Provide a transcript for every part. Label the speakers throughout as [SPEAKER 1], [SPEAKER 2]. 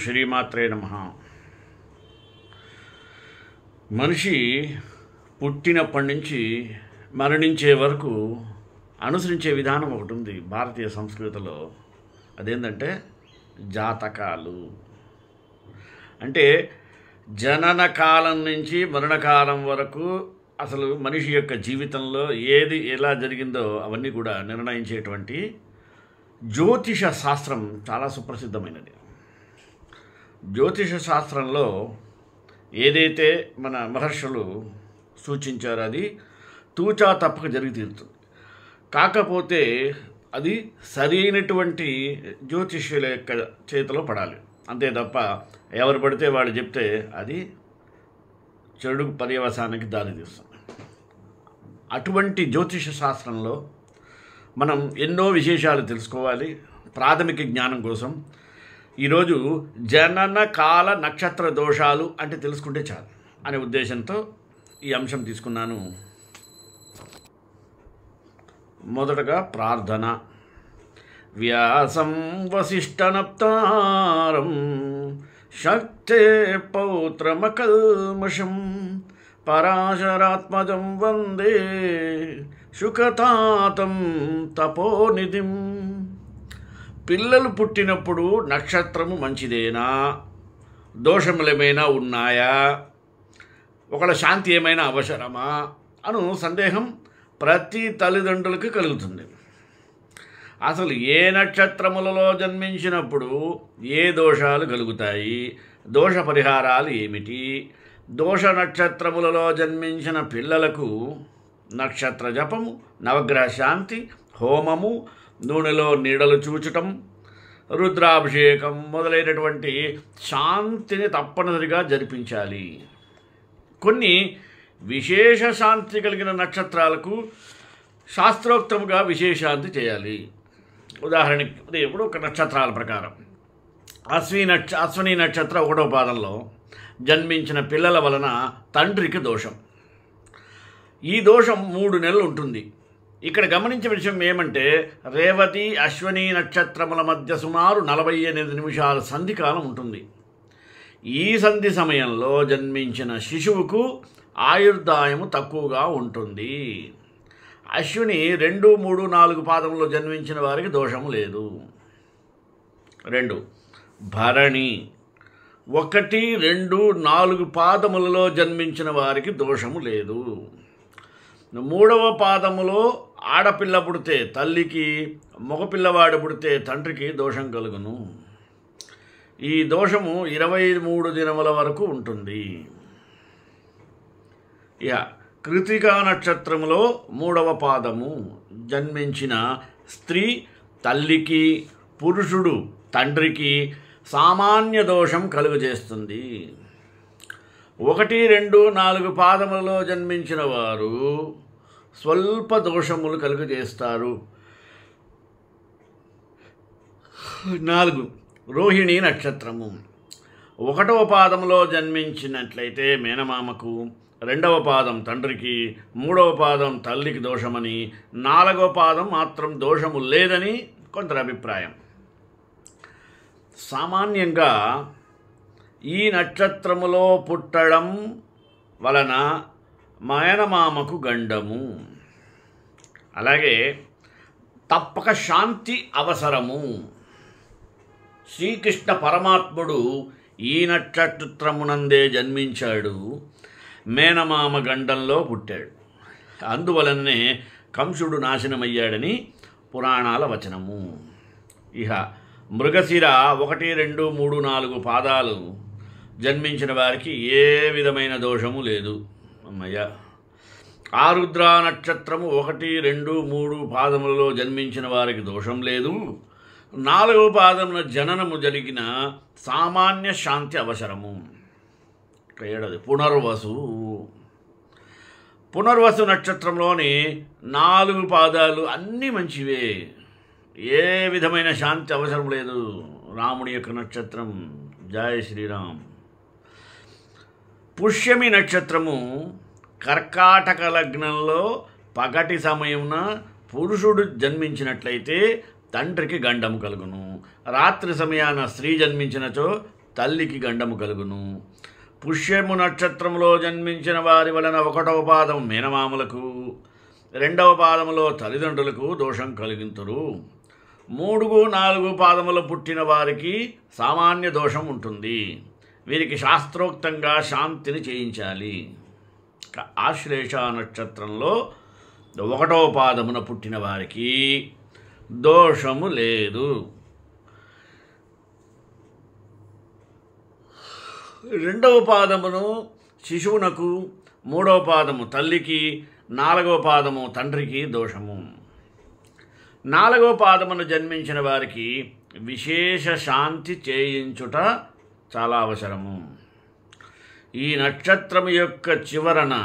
[SPEAKER 1] శ్రీమాత్రే నమః. మనిషి పుట్టినప్పటి నుంచి మరణించే వరకు అనుసరించే విధానం ఒకటి ఉంది భారతీయ సంస్కృతిలో. అదేంటంటే జాతకాలు. అంటే జనన కాలం నుంచి మరణకాలం వరకు అసలు మనిషి యొక్క జీవితంలో ఏది ఎలా జరిగిందో అవన్నీ కూడా నిర్ణయించేటువంటి జ్యోతిష శాస్త్రం చాలా సుప్రసిద్ధమైనది. జ్యోతిష శాస్త్రంలో ఏదైతే మన మహర్షులు సూచించారో అది తూచా తప్పక జరిగి తీరుతుంది. కాకపోతే అది సరైనటువంటి జ్యోతిష్యుల యొక్క చేతిలో పడాలి. అంతే తప్ప ఎవరు పడితే వాళ్ళు చెప్తే అది చెడు పర్యవసానానికి దారితీస్తుంది. అటువంటి జ్యోతిష శాస్త్రంలో మనం ఎన్నో విశేషాలు తెలుసుకోవాలి ప్రాథమిక జ్ఞానం కోసం. ఈరోజు జనన కాల నక్షత్ర దోషాలు అంటే తెలుసుకుంటే చాలు అనే ఉద్దేశంతో ఈ అంశం తీసుకున్నాను. మొదటగా ప్రార్థన. వ్యాసం వసిష్ఠనప్తారం శక్తే పౌత్రమకల్మషం పరాశరాత్మజం వందే శుకతాతం తపోనిధిం. పిల్లలు పుట్టినప్పుడు నక్షత్రము మంచిదేనా, దోషములేమైనా ఉన్నాయా, ఒకళ్ళ శాంతి ఏమైనా అవసరమా అను సందేహం ప్రతి తల్లిదండ్రులకు కలుగుతుంది. అసలు ఏ నక్షత్రములలో జన్మించినప్పుడు ఏ దోషాలు కలుగుతాయి, దోష పరిహారాలు ఏమిటి, దోష నక్షత్రములలో జన్మించిన పిల్లలకు నక్షత్ర జపము, నవగ్రహ శాంతి, హోమము, నూనెలో నీడలు చూచటం, రుద్రాభిషేకం మొదలైనటువంటి శాంతిని తప్పనిసరిగా జరిపించాలి. కొన్ని విశేష శాంతి కలిగిన నక్షత్రాలకు శాస్త్రోక్తముగా విశేషాంతి చేయాలి. ఉదాహరణకి ఇప్పుడు ఒక నక్షత్రాల ప్రకారం అశ్విని నక్షత్ర 1వ పాదంలో జన్మించిన పిల్లల వలన తండ్రికి దోషం. ఈ దోషం 3 నెలలు ఉంటుంది. ఇక్కడ గమనించే విషయం ఏమంటే రేవతి అశ్విని నక్షత్రముల మధ్య సుమారు 48 నిమిషాల సంధికాలం ఉంటుంది. ఈ సంధి సమయంలో జన్మించిన శిశువుకు ఆయుర్దాయము తక్కువగా ఉంటుంది. అశ్విని 2, 3, 4 పాదములో జన్మించిన వారికి దోషము లేదు. 2 భరణి 1, 2, 4 పాదములలో జన్మించిన వారికి దోషము లేదు. 3వ పాదములో ఆడపిల్ల పుడితే తల్లికి, మగపిల్లవాడు పుడితే తండ్రికి దోషం కలుగును. ఈ దోషము 23 దినముల వరకు ఉంటుంది. కృతికా నక్షత్రములో 3వ పాదము జన్మించిన స్త్రీ తల్లికి, పురుషుడు తండ్రికి సామాన్య దోషం కలుగజేస్తుంది. 1, 2, 4 పాదములలో జన్మించిన వారు స్వల్ప దోషములు కలుగజేస్తారు. 4 రోహిణి నక్షత్రము 1వ పాదములో జన్మించినట్లయితే మేనమామకు, 2వ పాదం తండ్రికి, 3వ పాదం తల్లికి దోషమని, 4వ పాదం మాత్రం దోషము లేదని కొందరి అభిప్రాయం. సామాన్యంగా ఈ నక్షత్రములో పుట్టడం వలన మేనమామకు గండము. అలాగే తప్పక శాంతి అవసరము. శ్రీకృష్ణ పరమాత్ముడు ఈ నక్షత్రమునందే జన్మించాడు, మేనమామ గండంలో పుట్టాడు. అందువలనే కంసుడు నాశనమయ్యాడని పురాణాల వచనము. మృగశిర 1, 2, 3, 4 పాదాలు జన్మించిన వారికి ఏ విధమైన దోషము లేదు. అమ్మయ్య. ఆరుద్ర నక్షత్రము 1, 2, 3 పాదములలో జన్మించిన వారికి దోషం లేదు. 4వ పాదమున జననము జరిగిన సామాన్య శాంతి అవసరము. 7 పునర్వసు నక్షత్రంలోని 4 పాదాలు అన్నీ మంచివే, ఏ విధమైన శాంతి అవసరం లేదు. రాముడి యొక్క నక్షత్రం. జై శ్రీరామ్. పుష్యమి నక్షత్రము కర్కాటక లగ్నంలో పగటి సమయమున పురుషుడు జన్మించినట్లయితే తండ్రికి గండము కలుగును. రాత్రి సమయాన స్త్రీ జన్మించినచో తల్లికి గండము కలుగును. పుష్యము నక్షత్రంలో జన్మించిన వారి వలన 1వ పాదం మేనమామలకు, 2వ పాదములో తల్లిదండ్రులకు దోషం కలిగింతురు. 3, 4 పాదములు పుట్టిన వారికి సామాన్య దోషం ఉంటుంది. వీరికి శాస్త్రోక్తంగా శాంతిని చేయించాలి. ఆశ్లేష నక్షత్రంలో 1వ పాదమున పుట్టిన వారికి దోషము లేదు. 2వ పాదమును శిశువునకు, 3వ పాదము తల్లికి, 4వ పాదము తండ్రికి దోషము. 4వ పాదమును జన్మించిన వారికి విశేష శాంతి చేయించుట చాలా అవసరము. ఈ నక్షత్రం యొక్క చివరన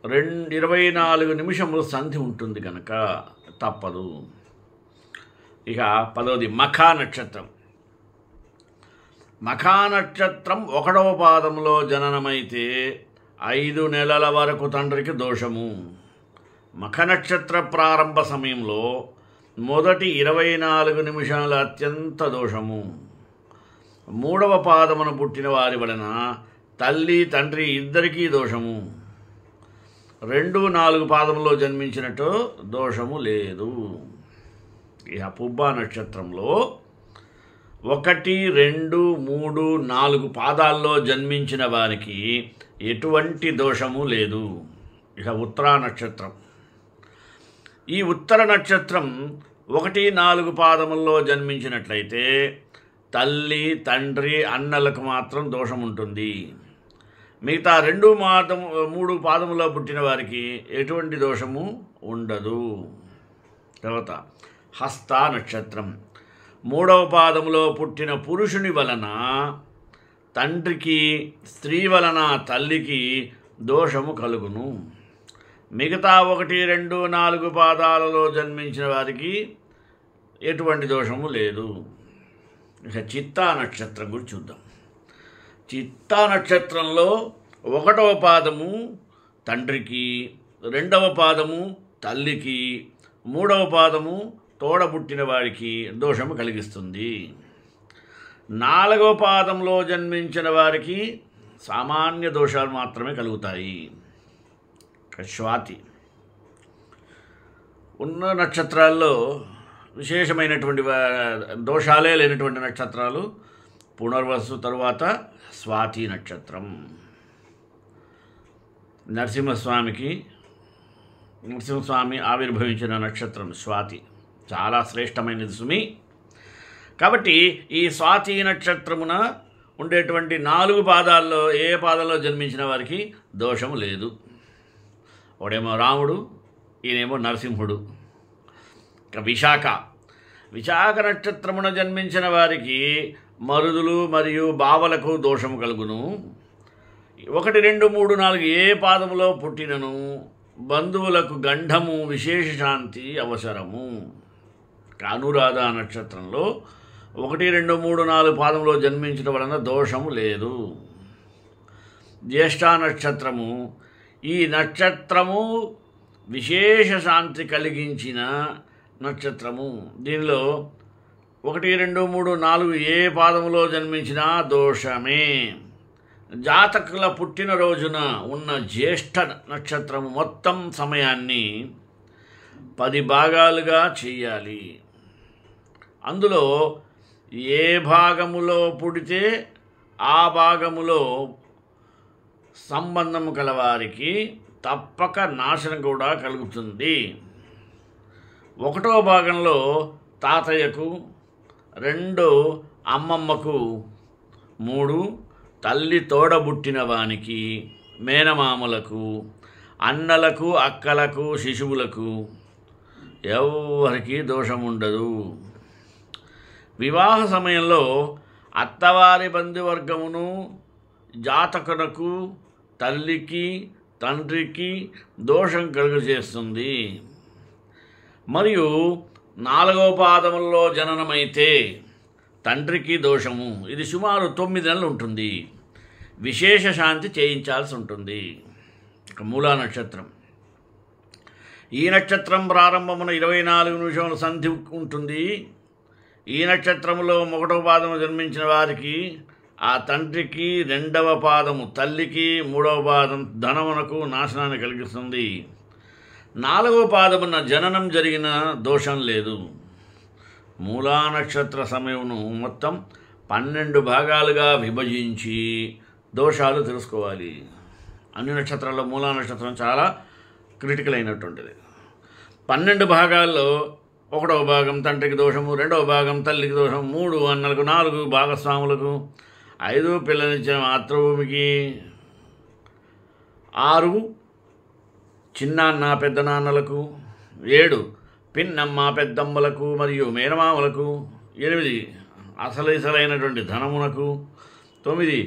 [SPEAKER 1] 24 నిమిషములు సంధి ఉంటుంది కనుక తప్పదు. ఇక 10వది మఖా నక్షత్రం. మఖా నక్షత్రం 1వ పాదంలో జననమైతే 5 నెలల వరకు తండ్రికి దోషము. మఖ నక్షత్ర ప్రారంభ సమయంలో మొదటి 24 నిమిషాల అత్యంత దోషము. 3వ పాదమున పుట్టిన వారి వలన తల్లి తండ్రి ఇద్దరికీ దోషము. 2, 4 పాదములో జన్మించినట్టు దోషము లేదు. ఇక పుబ్బ నక్షత్రంలో 1, 2, 3, 4 పాదాల్లో జన్మించిన వారికి ఎటువంటి దోషము లేదు. ఇక ఉత్తరా నక్షత్రం. ఈ ఉత్తర నక్షత్రం 1, 4 పాదముల్లో జన్మించినట్లయితే తల్లి తండ్రి అన్నలకు మాత్రం దోషం ఉంటుంది. మిగతా 2, 3 పాదములో పుట్టిన వారికి ఎటువంటి దోషము ఉండదు. తర్వాత హస్త నక్షత్రం. 3వ పాదములో పుట్టిన పురుషుని వలన తండ్రికి, స్త్రీ వలన తల్లికి దోషము కలుగును. మిగతా 1, 2, 4 పాదాలలో జన్మించిన వారికి ఎటువంటి దోషము లేదు. ఇక చిత్తా నక్షత్రం గురించి చూద్దాం. చిత్తా నక్షత్రంలో 1వ పాదము తండ్రికి, 2వ పాదము తల్లికి, 3వ పాదము తోడబుట్టిన వారికి దోషము కలిగిస్తుంది. 4వ పాదంలో జన్మించిన వారికి సామాన్య దోషాలు మాత్రమే కలుగుతాయి. స్వాతి. ఉన్న నక్షత్రాల్లో విశేషమైనటువంటి దోషాలే లేనటువంటి నక్షత్రాలు పునర్వసు తరువాత స్వాతి నక్షత్రం. నరసింహస్వామి ఆవిర్భవించిన నక్షత్రం స్వాతి చాలా శ్రేష్టమైనది సుమి. కాబట్టి ఈ స్వాతి నక్షత్రమున ఉండేటువంటి 4 పాదాల్లో ఏ పాదంలో జన్మించిన వారికి దోషము లేదు. ఒకడేమో రాముడు, ఈయనేమో నరసింహుడు. ఇక విశాఖ నక్షత్రమున జన్మించిన వారికి మరుదులు మరియు బావలకు దోషము కలుగును. 1, 2, 3, 4 ఏ పాదములో పుట్టినను బంధువులకు గంధము విశేష శాంతి అవసరము. అనురాధ నక్షత్రంలో 1, 2, 3, 4 పాదంలో జన్మించడం వలన దోషము లేదు. జ్యేష్ఠ నక్షత్రము. ఈ నక్షత్రము విశేష శాంతి కలిగించిన నక్షత్రము. దీనిలో 1, 2, 3, 4 ఏ పాదములో జన్మించినా దోషమే. జాతకుల పుట్టినరోజున ఉన్న జ్యేష్ఠ నక్షత్రము మొత్తం సమయాన్ని 10 భాగాలుగా చేయాలి. అందులో ఏ భాగములో పుడితే ఆ భాగములో సంబంధము కలవారికి తప్పక నాశనం కూడా కలుగుతుంది. 1వ భాగంలో తాతయ్యకు, 2 అమ్మమ్మకు, 3 తల్లి తోడబుట్టిన వానికి, మేనమామలకు, అన్నలకు, అక్కలకు, శిశువులకు ఎవరికి దోషం ఉండదు. వివాహ సమయంలో అత్తవారి బంధువర్గమును జాతకునకు, తల్లికి, తండ్రికి దోషం కలుగజేస్తుంది. మరియు 4వ పాదముల్లో జననమైతే తండ్రికి దోషము. ఇది సుమారు 9 నెలలు ఉంటుంది. విశేష శాంతి చేయించాల్సి ఉంటుంది. మూలా నక్షత్రం. ఈ నక్షత్రం ప్రారంభమున 24 నిమిషముల సంధి ఉంటుంది. ఈ నక్షత్రంలో 1వ పాదము జన్మించిన వారికి ఆ తండ్రికి రెండవ పాదము తల్లికి, మూడవ పాదం ధనమునకు నాశనాన్ని కలిగిస్తుంది. నాలుగవ పాదమున జననం జరిగిన దోషం లేదు. మూలా నక్షత్ర సమయమును మొత్తం 12 భాగాలుగా విభజించి దోషాలు తెలుసుకోవాలి. అన్ని నక్షత్రాల్లో మూలా నక్షత్రం చాలా క్రిటికల్ అయినటువంటిది. 12 భాగాల్లో 1వ భాగం తండ్రికి దోషము, 2వ భాగం తల్లికి దోషం, 3 అన్నలకు, 4 భాగస్వాములకు, 5 పిల్లనిచ్చే మాతృభూమికి, 6 చిన్నాన్న పెద్దనాన్నలకు, 7 పిన్నమ్మ పెద్దమ్మలకు మరియు మేనమామలకు, 8 అసలైనటువంటి ధనమునకు, 9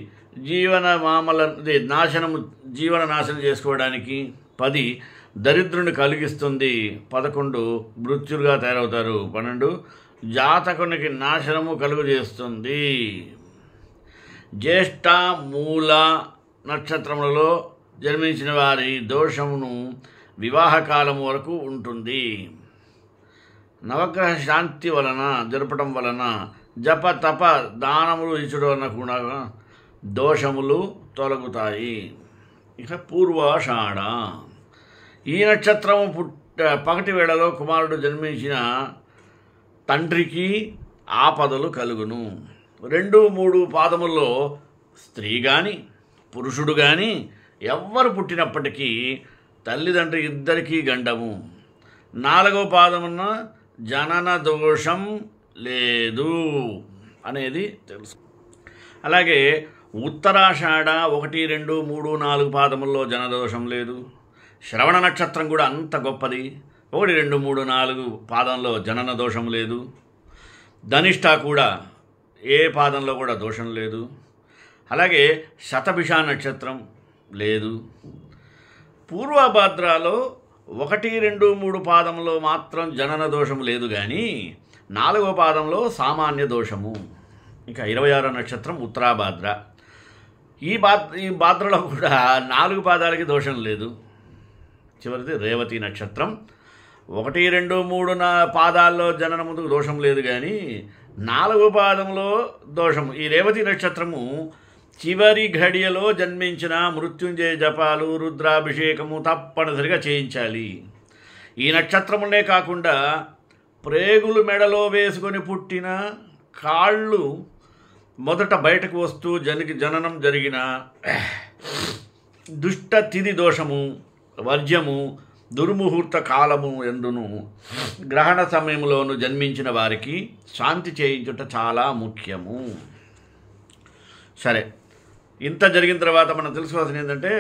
[SPEAKER 1] జీవన నాశనం చేసుకోవడానికి, 10 దరిద్రుని కలిగిస్తుంది, 11 మృత్యులుగా తయారవుతారు, 12 జాతకునికి నాశనము కలుగజేస్తుంది. జ్యేష్ఠ మూల నక్షత్రములలో జన్మించిన వారి దోషమును వివాహకాలం వరకు ఉంటుంది. నవగ్రహ శాంతి వలన జరపడం వలన జప తప దానములు ఇచ్చడం వలన కూడా దోషములు తొలగుతాయి. ఇక పూర్వాషాఢ, ఈ నక్షత్రము పగటి వేళలో కుమారుడు జన్మించిన తండ్రికి ఆపదలు కలుగును. 2, 3 పాదముల్లో స్త్రీ కానీ పురుషుడు కానీ ఎవ్వరు పుట్టినప్పటికీ తల్లిదండ్రి ఇద్దరికీ గండము. 4వ పాదమున జనన దోషం లేదు అనేది తెలుసు. అలాగే ఉత్తరాషాఢ 1, 2, 3, 4 పాదముల్లో జనదోషం లేదు. శ్రవణ నక్షత్రం కూడా అంత గొప్పది. 1, 2, 3, 4 పాదంలో జనన దోషం లేదు. ధనిష్ట కూడా ఏ పాదంలో కూడా దోషం లేదు. అలాగే శతభిష నక్షత్రం లేదు. పూర్వభాద్రాలో 1, 2, 3 పాదంలో మాత్రం జనన దోషము లేదు, కానీ 4వ పాదంలో సామాన్య దోషము. ఇంకా 26వ నక్షత్రం ఉత్తరాభాద్ర. ఈ భాద్రలో కూడా 4 పాదాలకి దోషం లేదు. చివరిది రేవతి నక్షత్రం. 1, 2, 3 పాదాల్లో జనన ముందుకు దోషం లేదు, కానీ 4వ పాదంలో దోషము. ఈ రేవతి నక్షత్రము చివరి ఘడియలో జన్మించిన మృత్యుంజయ జపాలు, రుద్రాభిషేకము తప్పనిసరిగా చేయించాలి. ఈ నక్షత్రములనే కాకుండా ప్రేగులు మెడలో వేసుకొని పుట్టిన, కాళ్ళు మొదట బయటకు వస్తూ జననం జరిగిన, దుష్ట తిథి దోషము, వర్జ్యము, దుర్ముహూర్త కాలము ఎందును గ్రహణ సమయంలోనూ జన్మించిన వారికి శాంతి చేయించుట చాలా ముఖ్యము. సరే, ఇంత జరిగిన తర్వాత మనం తెలుసుకోవాల్సింది ఏంటంటే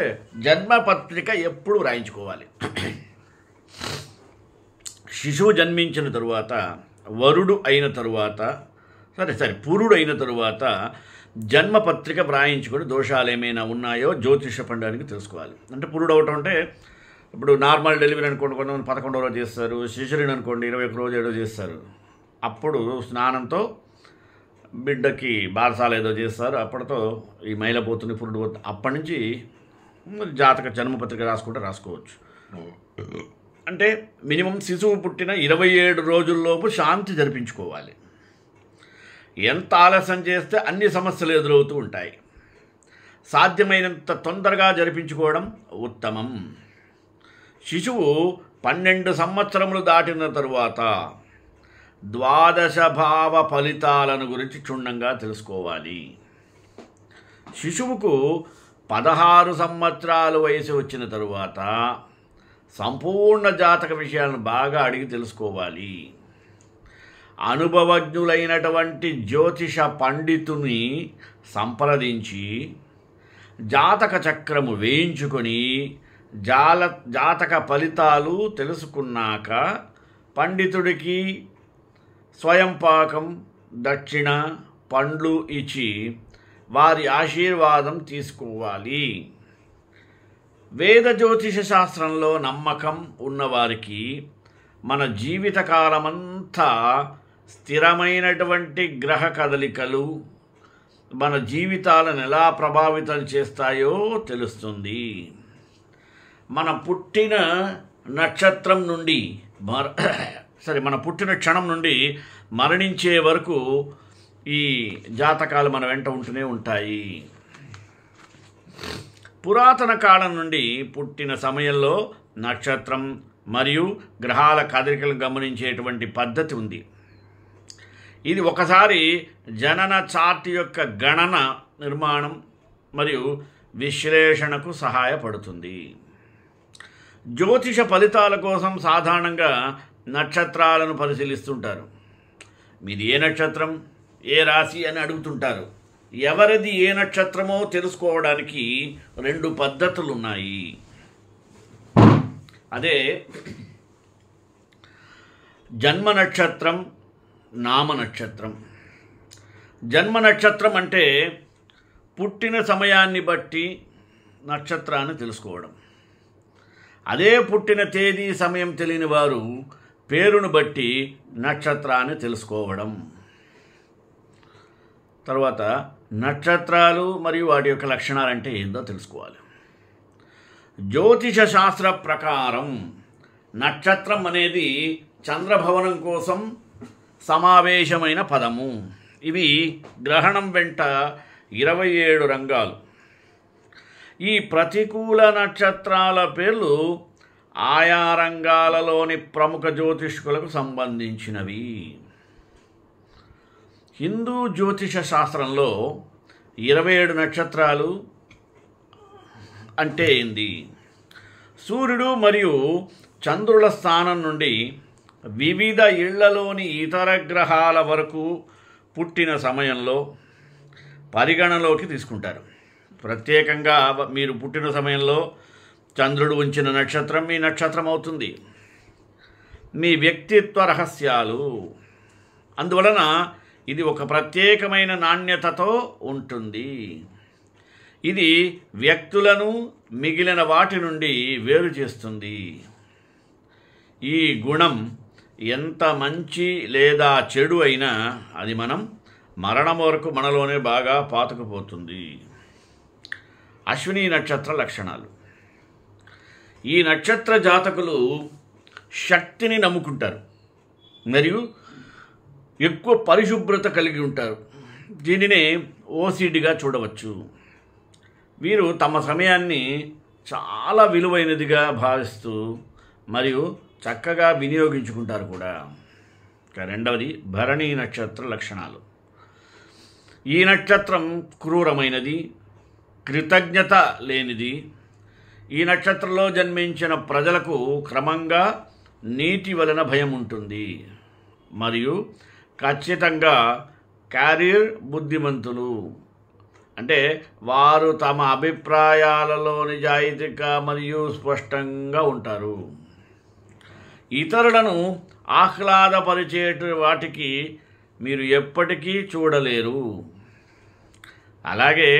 [SPEAKER 1] జన్మపత్రిక ఎప్పుడు వ్రాయించుకోవాలి. శిశువు జన్మించిన తరువాత, వరుడు అయిన తరువాత, పురుడు అయిన తరువాత జన్మపత్రిక వ్రాయించుకొని దోషాలు ఏమైనా ఉన్నాయో జ్యోతిష పండానికి తెలుసుకోవాలి. అంటే పురుడు అవటం అంటే ఇప్పుడు నార్మల్ డెలివరీ అనుకోండి, కొంతమంది 11వ రోజు చేస్తారు. శిశురిని అనుకోండి 21 రోజు ఏదో చేస్తారు. అప్పుడు స్నానంతో బిడ్డకి బారసాల ఏదో చేస్తారు. అప్పటితో ఈ మైలపోతుంది, పురుడు పోతుంది. అప్పటి నుంచి జాతక జన్మపత్రిక రాసుకోవచ్చు. అంటే మినిమం శిశువు పుట్టిన 27 రోజుల్లోపు శాంతి జరిపించుకోవాలి. ఎంత ఆలస్యం చేస్తే అన్ని సమస్యలు ఎదురవుతూ ఉంటాయి. సాధ్యమైనంత తొందరగా జరిపించుకోవడం ఉత్తమం. శిశువు 12 సంవత్సరములు దాటిన తరువాత ద్వాదశ భావ ఫలితాలను గురించి క్షుణ్ణంగా తెలుసుకోవాలి. శిశువుకు 16 సంవత్సరాల వయసు వచ్చిన తరువాత సంపూర్ణ జాతక విషయాలను బాగా అడిగి తెలుసుకోవాలి. అనుభవజ్ఞులైనటువంటి జ్యోతిష పండితుని సంప్రదించి జాతక చక్రము వేయించుకొని జాతక ఫలితాలు తెలుసుకున్నాక పండితుడికి స్వయంపాకం, దక్షిణ, పండ్లు ఇచ్చి వారి ఆశీర్వాదం తీసుకోవాలి. వేద జ్యోతిష శాస్త్రంలో నమ్మకం ఉన్నవారికి మన జీవితకాలమంతా స్థిరమైనటువంటి గ్రహ కదలికలు మన జీవితాలను ఎలా ప్రభావితం చేస్తాయో తెలుస్తుంది. మన పుట్టిన నక్షత్రం నుండి మన పుట్టిన క్షణం నుండి మరణించే వరకు ఈ జాతకాలు మన వెంట ఉంటూనే ఉంటాయి. పురాతన కాలం నుండి పుట్టిన సమయంలో నక్షత్రం మరియు గ్రహాల కదలికలు గమనించేటువంటి పద్ధతి ఉంది. ఇది ఒకసారి జనన చార్ట్ యొక్క గణన, నిర్మాణం మరియు విశ్లేషణకు సహాయపడుతుంది. జ్యోతిష ఫలితాల కోసం సాధారణంగా నక్షత్రాలను పరిశీలిస్తుంటారు. మీది ఏ నక్షత్రం, ఏ రాశి అని అడుగుతుంటారు. ఎవరిది ఏ నక్షత్రమో తెలుసుకోవడానికి 2 పద్ధతులు ఉన్నాయి. అదే జన్మ నక్షత్రం, నామ నక్షత్రం. జన్మ నక్షత్రం అంటే పుట్టిన సమయాన్ని బట్టి నక్షత్రాన్ని తెలుసుకోవడం. అదే పుట్టిన తేదీ, సమయం తెలియని వారు పేరును బట్టి నక్షత్రాన్ని తెలుసుకోవడం. తర్వాత నక్షత్రాలు మరియు వాటి యొక్క లక్షణాలు అంటే ఏందో తెలుసుకోవాలి. జ్యోతిష శాస్త్ర ప్రకారం నక్షత్రం అనేది చంద్రభవనం కోసం సమావేశమైన పదము. ఇవి గ్రహణం వెంట 27 రంగాలు. ఈ ప్రతికూల నక్షత్రాల పేర్లు ఆయా రంగాలలోని ప్రముఖ జ్యోతిష్కులకు సంబంధించినవి. హిందూ జ్యోతిష శాస్త్రంలో 27 నక్షత్రాలు అంటే ఏంది? సూర్యుడు మరియు చంద్రుల స్థానం నుండి వివిధ ఇళ్లలోని ఇతర గ్రహాల వరకు పుట్టిన సమయంలో పరిగణలోకి తీసుకుంటారు. ప్రత్యేకంగా మీరు పుట్టిన సమయంలో చంద్రుడు ఉంచిన నక్షత్రం మీ నక్షత్రం అవుతుంది. మీ వ్యక్తిత్వ రహస్యాలు. అందువలన ఇది ఒక ప్రత్యేకమైన నాణ్యతతో ఉంటుంది. ఇది వ్యక్తులను మిగిలిన వాటి నుండి వేరు చేస్తుంది. ఈ గుణం ఎంత మంచి లేదా చెడు అయినా అది మరణం వరకు మనలోనే బాగా పాతుకుపోతుంది. అశ్విని నక్షత్ర లక్షణాలు. ఈ నక్షత్ర జాతకులు శక్తిని నమ్ముకుంటారు మరియు ఎక్కువ పరిశుభ్రత కలిగి ఉంటారు. దీనినే ఓసిడిగా చూడవచ్చు. వీరు తమ సమయాన్ని చాలా విలువైనదిగా భావిస్తూ మరియు చక్కగా వినియోగించుకుంటారు కూడా. రెండవది భరణి నక్షత్ర లక్షణాలు. ఈ నక్షత్రం క్రూరమైనది, కృతజ్ఞత లేనిది. ఈ నక్షత్రంలో జన్మించిన ప్రజలకు క్రమంగా నీటి వలన భయం ఉంటుంది మరియు ఖచ్చితంగా క్యారియర్ బుద్ధిమంతులు. అంటే వారు తమ అభిప్రాయాలలో నిజాయితీగా మరియు స్పష్టంగా ఉంటారు. ఇతరులను ఆహ్లాదపరిచే వాటికి మీరు ఎప్పటికీ చూడలేరు. అలాగే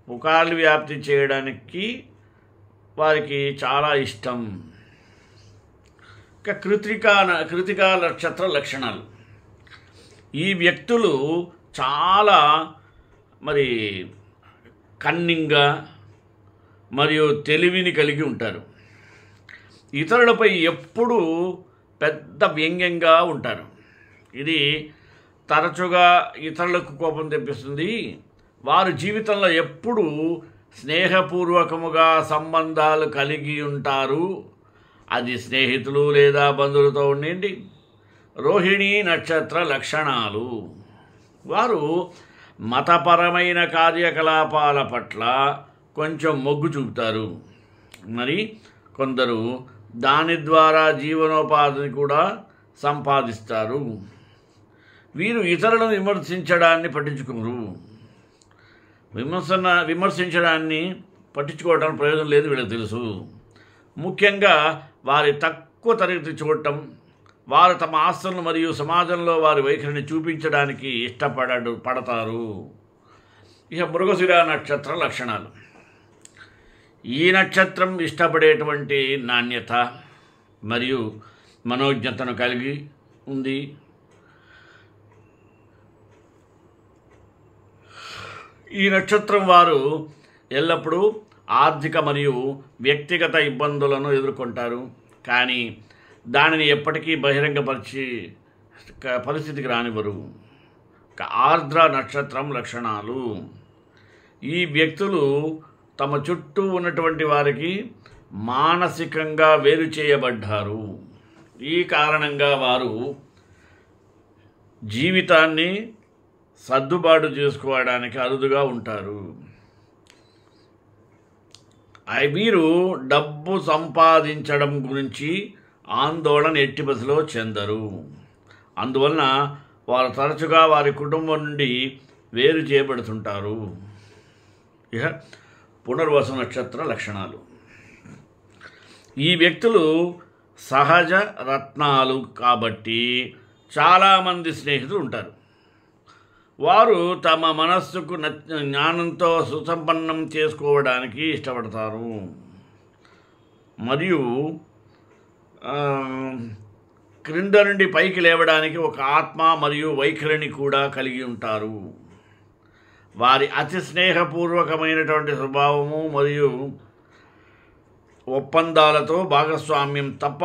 [SPEAKER 1] పుకార్లు వ్యాప్తి చేయడానికి వారికి చాలా ఇష్టం. ఇక కృతికా నక్షత్ర లక్షణాలు. ఈ వ్యక్తులు చాలా కన్నింగ్గా మరియు తెలివిని కలిగి ఉంటారు. ఇతరులపై ఎప్పుడూ పెద్ద వ్యంగ్యంగా ఉంటారు. ఇది తరచుగా ఇతరులకు కోపం తెప్పిస్తుంది. వారు జీవితంలో ఎప్పుడూ స్నేహపూర్వకముగా సంబంధాలు కలిగి ఉంటారు. అది స్నేహితులు లేదా బంధువులతో ఉండండి. రోహిణి నక్షత్ర లక్షణాలు. వారు మతపరమైన కార్యకలాపాల పట్ల కొంచెం మొగ్గు చూపుతారు. మరి కొందరు దాని ద్వారా జీవనోపాధిని కూడా సంపాదిస్తారు. వీరు ఇతరులను విమర్శించడాన్ని పట్టించుకోరు. విమర్శించడాన్ని పట్టించుకోవడానికి ప్రయోజనం లేదు వీళ్ళకి తెలుసు. ముఖ్యంగా వారి తక్కువ తరగతి చూడటం, వారు తమ ఆస్తులను మరియు సమాజంలో వారి వైఖరిని చూపించడానికి పడతారు. ఇక మృగశిర నక్షత్ర లక్షణాలు. ఈ నక్షత్రం ఇష్టపడేటువంటి నాణ్యత మరియు మనోజ్ఞతను కలిగి ఉంది. ఈ నక్షత్రం వారు ఎల్లప్పుడూ ఆర్థిక మరియు వ్యక్తిగత ఇబ్బందులను ఎదుర్కొంటారు, కానీ దానిని ఎప్పటికీ బహిరంగపరిచి పరిస్థితికి రానివ్వరు. ఆర్ద్ర నక్షత్రం లక్షణాలు. ఈ వ్యక్తులు తమ చుట్టూ ఉన్నటువంటి వారికి మానసికంగా వేరు చేయబడ్డారు. ఈ కారణంగా వారు జీవితాన్ని సర్దుబాటు చేసుకోవడానికి అరుదుగా ఉంటారు. వీరు డబ్బు సంపాదించడం గురించి ఆందోళన ఎట్టి బస్సులో చెందరు. అందువలన వారు తరచుగా వారి కుటుంబం నుండి వేరు చేయబడుతుంటారు. ఇక పునర్వసు నక్షత్ర లక్షణాలు. ఈ వ్యక్తులు సహజ రత్నాలు కాబట్టి చాలామంది స్నేహితులు ఉంటారు. వారు తమ మనస్సుకు జ్ఞానంతో సుసంపన్నం చేసుకోవడానికి ఇష్టపడతారు మరియు క్రింద నుండి పైకి లేవడానికి ఒక ఆత్మ మరియు వైఖరిని కూడా కలిగి ఉంటారు. వారి అతి స్నేహపూర్వకమైనటువంటి స్వభావము మరియు ఒప్పందాలతో భాగస్వామ్యం తప్ప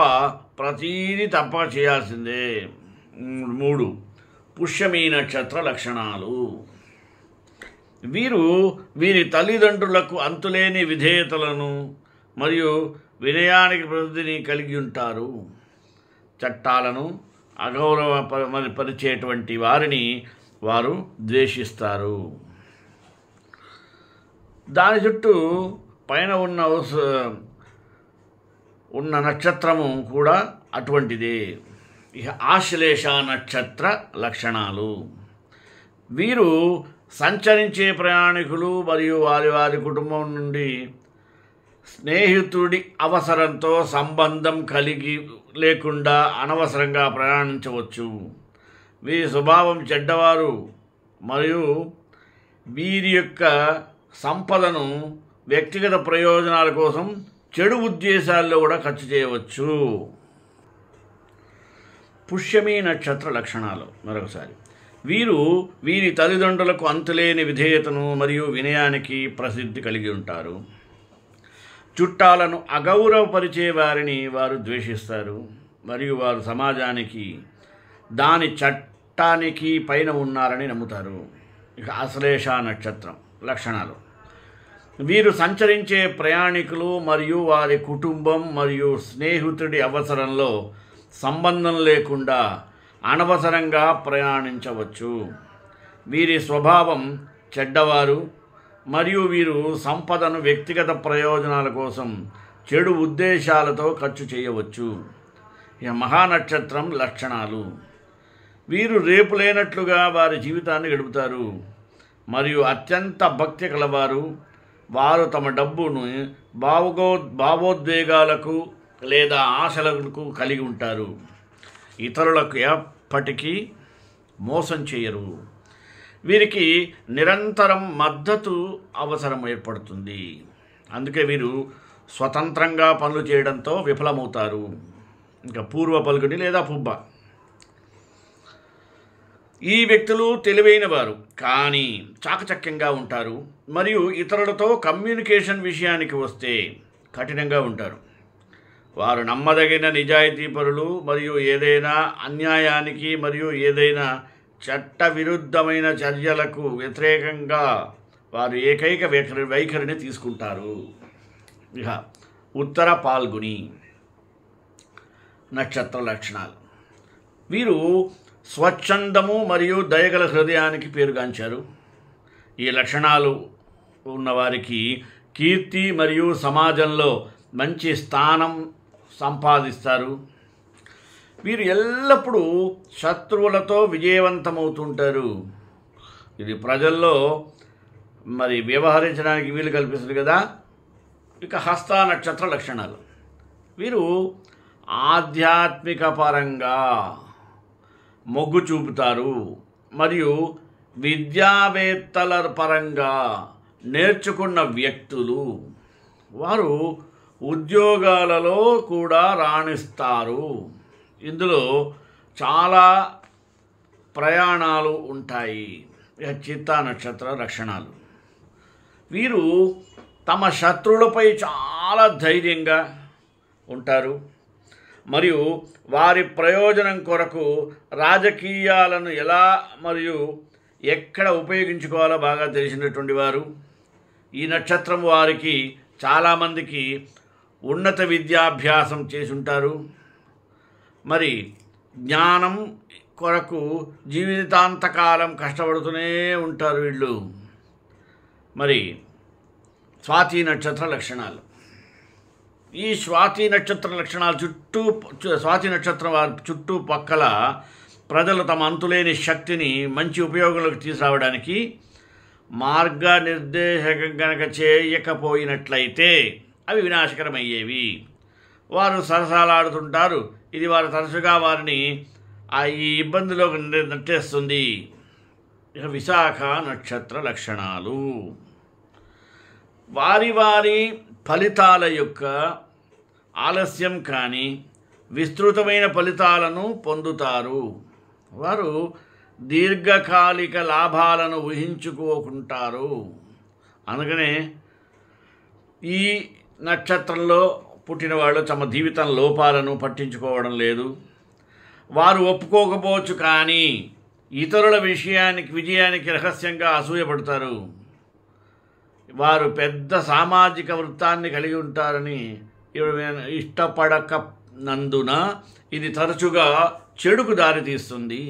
[SPEAKER 1] ప్రతీది తప్ప చేయాల్సిందే. 3 పుష్యమీ నక్షత్ర లక్షణాలు. వీరి తల్లిదండ్రులకు అంతులేని విధేయతలను మరియు వినయానికి ప్రసిద్ధిని కలిగి ఉంటారు. చట్టాలను అగౌరవపరిచేటువంటి వారిని వారు ద్వేషిస్తారు. దాని చుట్టూ పైన ఉన్న నక్షత్రము కూడా అటువంటిదే. ఇక ఆశ్లేష నక్షత్ర లక్షణాలు. వీరు సంచరించే ప్రయాణికులు మరియు వారి కుటుంబం నుండి స్నేహితుడి అవసరంతో సంబంధం కలిగి లేకుండా అనవసరంగా ప్రయాణించవచ్చు. వీరి స్వభావం చెడ్డవారు మరియు వీరి యొక్క సంపదను వ్యక్తిగత ప్రయోజనాల కోసం చెడు ఉద్దేశాల్లో కూడా ఖర్చు చేయవచ్చు. పుష్యమీ నక్షత్ర లక్షణాలు మరొకసారి. వీరి తల్లిదండ్రులకు అంతులేని విధేయతను మరియు వినయానికి ప్రసిద్ధి కలిగి ఉంటారు. చుట్టాలను అగౌరవపరిచే వారిని వారు ద్వేషిస్తారు మరియు వారు సమాజానికి దాని చట్టానికి పైన ఉన్నారని నమ్ముతారు. ఇక ఆశ్లేష నక్షత్రం లక్షణాలు. వీరు సంచరించే ప్రయాణికులు మరియు వారి కుటుంబం మరియు స్నేహితుడి అవసరంలో సంబంధం లేకుండా అనవసరంగా ప్రయాణించవచ్చు. వీరి స్వభావం చెడ్డవారు మరియు వీరు సంపదను వ్యక్తిగత ప్రయోజనాల కోసం చెడు ఉద్దేశాలతో ఖర్చు చేయవచ్చు. ఇక మహానక్షత్రం లక్షణాలు. వీరు రేపు లేనట్లుగా వారి జీవితాన్ని గడుపుతారు మరియు అత్యంత భక్తి కలవారు. వారు తమ డబ్బును భావోద్వేగాలకు లేదా ఆశలకు కలిగి ఉంటారు. ఇతరులకు ఎప్పటికీ మోసం చేయరు. వీరికి నిరంతరం మద్దతు అవసరం ఏర్పడుతుంది. అందుకే వీరు స్వతంత్రంగా పనులు చేయడంతో విఫలమవుతారు. ఇంకా పూర్వ పలుకుడి లేదా పుబ్బ. ఈ వ్యక్తులు తెలివైన వారు కానీ చాకచక్యంగా ఉంటారు మరియు ఇతరులతో కమ్యూనికేషన్ విషయానికి వస్తే కఠినంగా ఉంటారు. వారు నమ్మదగిన నిజాయితీపరులు మరియు ఏదైనా అన్యాయానికి మరియు ఏదైనా చట్టవిరుద్ధమైన చర్యలకు వ్యతిరేకంగా వారు ఏకైక వైఖరిని తీసుకుంటారు. ఇక ఉత్తర పాల్గొని నక్షత్ర లక్షణాలు. వీరు స్వచ్ఛందము మరియు దయగల హృదయానికి పేరుగాంచారు. ఈ లక్షణాలు ఉన్నవారికి కీర్తి మరియు సమాజంలో మంచి స్థానం సంపాదిస్తారు. వీరు ఎల్లప్పుడూ శత్రువులతో విజయవంతమవుతుంటారు. ఇది ప్రజల్లో వ్యవహరించడానికి వీలు కల్పిస్తుంది కదా. ఇక హస్త నక్షత్ర లక్షణాలు. వీరు ఆధ్యాత్మిక పరంగా మొగ్గు చూపుతారు మరియు విద్యావేత్తల పరంగా నేర్చుకున్న వ్యక్తులు. వారు ఉద్యోగాలలో కూడా రాణిస్తారు. ఇందులో చాలా ప్రయాణాలు ఉంటాయి. చిత్తా నక్షత్ర లక్షణాలు. వీరు తమ శత్రువులపై చాలా ధైర్యంగా ఉంటారు మరియు వారి ప్రయోజనం కొరకు రాజకీయాలను ఎలా మరియు ఎక్కడ ఉపయోగించుకోవాలో బాగా తెలిసినటువంటి వారు. ఈ నక్షత్రం వారికి చాలామందికి ఉన్నత విద్యాభ్యాసం చేసి ఉంటారు. మరి జ్ఞానం కొరకు జీవితాంతకాలం కష్టపడుతూనే ఉంటారు వీళ్ళు. మరి స్వాతి నక్షత్ర లక్షణాలు. ఈ స్వాతి నక్షత్ర లక్షణాలు స్వాతి నక్షత్రం వారి చుట్టుపక్కల ప్రజలు తమ అంతులేని శక్తిని మంచి ఉపయోగంలోకి తీసుకురావడానికి మార్గనిర్దేశకం కనుక చేయకపోయినట్లయితే అవి వినాశకరమయ్యేవి. వారు సరసాలాడుతుంటారు. ఇది వారు తరచుగా వారిని ఈ ఇబ్బందిలోకి నెట్టేస్తుంది. ఇక విశాఖ నక్షత్ర లక్షణాలు. వారి వారి ఫలితాల యొక్క ఆలస్యం కానీ విస్తృతమైన ఫలితాలను పొందుతారు. వారు దీర్ఘకాలిక లాభాలను ఊహించుకోకుంటారు. అందుకనే ఈ నక్షత్రంలో పుట్టిన వాళ్ళు తమ జీవితం లోపాలను పట్టించుకోవడం లేదు. వారు ఒప్పుకోకపోవచ్చు, కానీ ఇతరుల విజయానికి రహస్యంగా అసూయపడతారు. వారు పెద్ద సామాజిక వృత్తాన్ని కలిగి ఉంటారని ఇష్టపడకనందున ఇది తరచుగా చెడుకు దారితీస్తుంది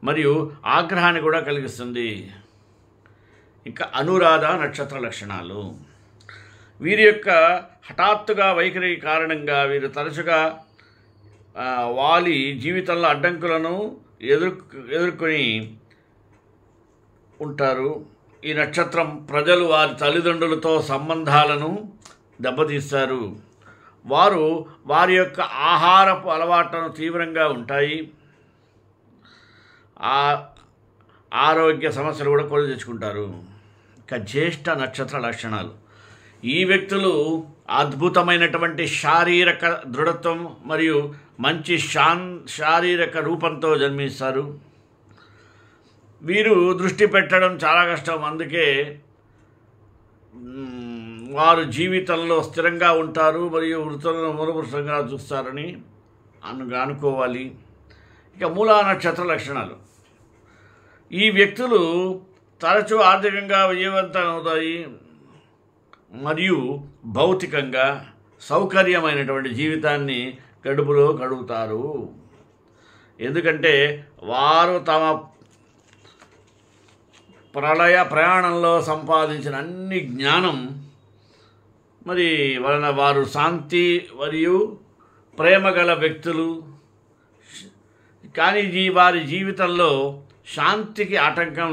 [SPEAKER 1] మరియు ఆగ్రహాన్ని కూడా కలిగిస్తుంది. ఇంకా అనురాధ నక్షత్ర లక్షణాలు. వీరి యొక్క హఠాత్తుగా వైఖరి కారణంగా వీరు తరచుగా వాలి జీవితంలో అడ్డంకులను ఎదుర్కొని ఉంటారు. ఈ నక్షత్రం ప్రజలు వారి తల్లిదండ్రులతో సంబంధాలను దెబ్బతీస్తారు. వారు వారి యొక్క ఆహారపు అలవాట్లను తీవ్రంగా ఉంటాయి. ఆరోగ్య సమస్యలు కూడా కొని తెచ్చుకుంటారు. ఇక జ్యేష్ఠ నక్షత్ర లక్షణాలు. ఈ వ్యక్తులు అద్భుతమైనటువంటి శారీరక దృఢత్వం మరియు మంచి శారీరక రూపంతో జన్మిస్తారు. వీరు దృష్టి పెట్టడం చాలా కష్టం. అందుకే వారు జీవితంలో స్థిరంగా ఉంటారు మరియు వృత్తులను మూలపురుషంగా చూస్తారని అనుకోవాలి. ఇక మూలా నక్షత్ర లక్షణాలు. ఈ వ్యక్తులు తరచూ ఆర్థికంగా విజయవంతమవుతాయి మరియు భౌతికంగా సౌకర్యమైనటువంటి జీవితాన్ని గడుపుతారు. ఎందుకంటే వారు తమ ప్రయాణంలో సంపాదించిన అన్ని జ్ఞానం మరి వలన వారు శాంతి మరియు ప్రేమ గల వ్యక్తులు. కానీ వారి జీవితంలో శాంతికి ఆటంకం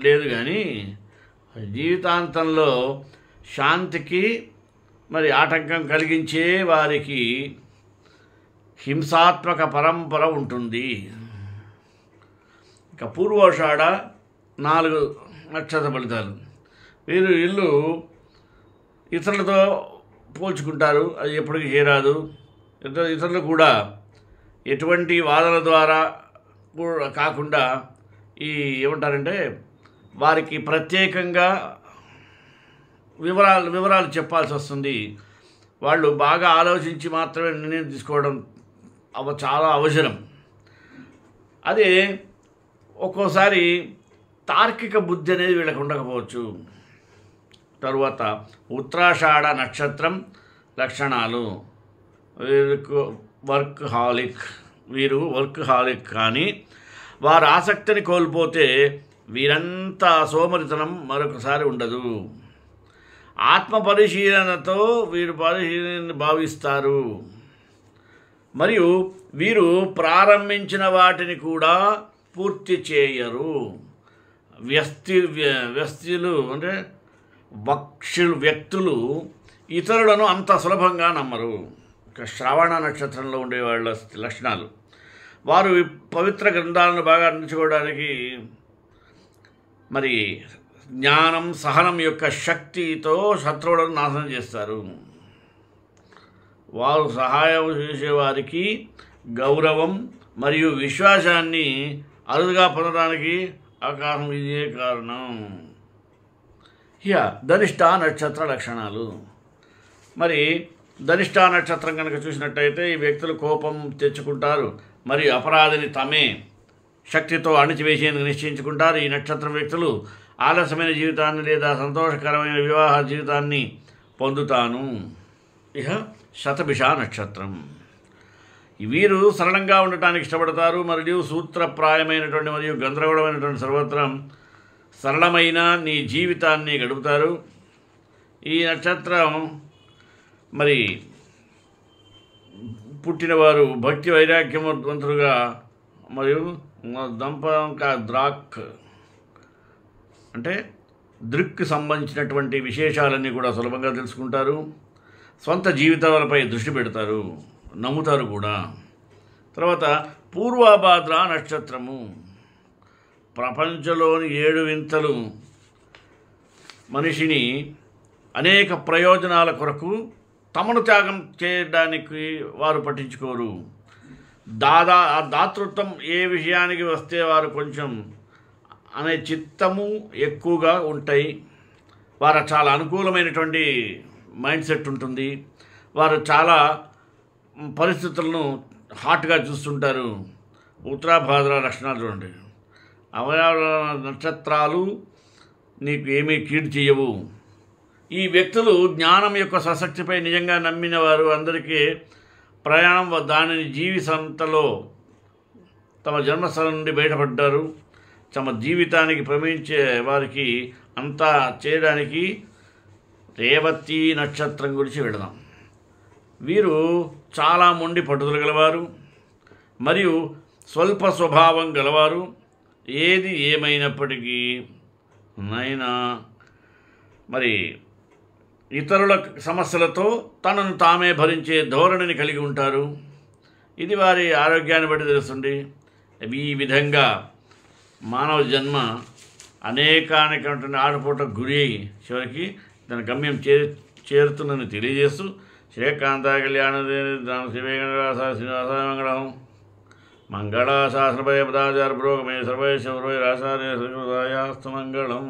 [SPEAKER 1] లేదు, కానీ జీవితాంతంలో శాంతికి మరి ఆటంకం కలిగించే వారికి హింసాత్మక పరంపర ఉంటుంది. ఇక పూర్వాషాఢ 4 నక్షత్ర ఫలితాలు. వీళ్ళు ఇతరులతో పోల్చుకుంటారు, అది ఎప్పటికీ చేరాదు. ఇతరులు కూడా ఎటువంటి వాదన ద్వారా కాకుండా ఏమంటారంటే వారికి ప్రత్యేకంగా వివరాలు చెప్పాల్సి వస్తుంది. వాళ్ళు బాగా ఆలోచించి మాత్రమే నిర్ణయం తీసుకోవడం చాలా అవసరం. అదే ఒక్కోసారి తార్కిక బుద్ధి అనేది వీళ్ళకి ఉండకపోవచ్చు. తరువాత ఉత్తరాషాఢ నక్షత్రం లక్షణాలు. వీరు వర్క్ హాలిక్, కానీ వారు ఆసక్తిని కోల్పోతే వీరంతా సోమరితనం మరొకసారి ఉండదు. ఆత్మ పరిశీలనతో వీరు పరిశీలన భావిస్తారు మరియు వీరు ప్రారంభించిన వాటిని కూడా పూర్తి చేయరు. వ్యక్తులు అంటే వ్యక్తులు ఇతరులను అంత సులభంగా నమ్మరు. శ్రవణ నక్షత్రంలో ఉండే వాళ్ళ లక్షణాలు. వారు పవిత్ర గ్రంథాలను బాగా అందించుకోవడానికి మరి జ్ఞానం సహనం యొక్క శక్తితో శత్రువులను నాశనం చేస్తారు. వారు సహాయం చేసేవారికి గౌరవం మరియు విశ్వాసాన్ని అరుదుగా పొందడానికి ఆకారం ఇదే కారణం. ధనిష్ట నక్షత్ర లక్షణాలు. మరి ధనిష్ట నక్షత్రం కనుక చూసినట్టయితే ఈ వ్యక్తులు కోపం తెచ్చుకుంటారు మరియు అపరాధిని తమే శక్తితో అణిచివేసేందుకు నిశ్చయించుకుంటారు. ఈ నక్షత్రం వ్యక్తులు ఆలస్యమైన జీవితాన్ని లేదా సంతోషకరమైన వివాహ జీవితాన్ని పొందుతాను. ఇక శతభిష నక్షత్రం. వీరు సరళంగా ఉండటానికి ఇష్టపడతారు మరియు సూత్రప్రాయమైనటువంటి మరియు గందరగోళమైనటువంటి సర్వత్రం సరళమైన నీ జీవితాన్ని గడుపుతారు. ఈ నక్షత్రం మరి పుట్టినవారు భక్తి వైరాగ్యవంతులుగా మరియు దంపక అంటే దృక్కి సంబంధించినటువంటి విశేషాలన్నీ కూడా సులభంగా తెలుసుకుంటారు. స్వంత జీవితాలపై దృష్టి పెడతారు, నమ్ముతారు కూడా. తర్వాత పూర్వభాద్ర నక్షత్రము. ప్రపంచంలోని 7 వింతలు మనిషిని అనేక ప్రయోజనాల కొరకు తమను త్యాగం చేయడానికి వారు పట్టించుకోరు. దాతృత్వం ఏ విషయానికి వస్తే వారు కొంచెం అనే చిత్తము ఎక్కువగా ఉంటాయి. వారు చాలా అనుకూలమైనటువంటి మైండ్ సెట్ ఉంటుంది. వారు చాలా పరిస్థితులను హాట్గా చూస్తుంటారు. ఉత్తరాభాద్ర లక్షణాలు చూడండి. అవయవ నక్షత్రాలు నీకు ఏమీ కీడు చేయవు. ఈ వ్యక్తులు జ్ఞానం యొక్క సశక్తిపై నిజంగా నమ్మిన వారు. అందరికీ ప్రయాణం దానిని జీవితంలో తమ జన్మస్థలం నుండి బయటపడ్డారు. తమ జీవితానికి ప్రమించే వారికి అంతా చేయడానికి రేవతి నక్షత్రం గురించి వెళదాం. వీరు చాలా మొండి పట్టుదల గలవారు మరియు స్వల్ప స్వభావం గలవారు. ఏది ఏమైనప్పటికీ మరి ఇతరుల సమస్యలతో తనను తామే భరించే ధోరణిని కలిగి ఉంటారు. ఇది వారి ఆరోగ్యాన్ని బట్టి తెలుస్తుంది. ఈ విధంగా మానవ జన్మ అనేకానేకటువంటి ఆటపోటకు గురి అయి చివరికి తన గమ్యం చేరుతుందని తెలియజేస్తూ శ్రీకాంత కళ్యాణ శ్రీనివాస మంగళం మంగళాశాస్త్రపై పదాచార పురోగమే సర్వైశ్వరోయ రాసార్య మంగళం.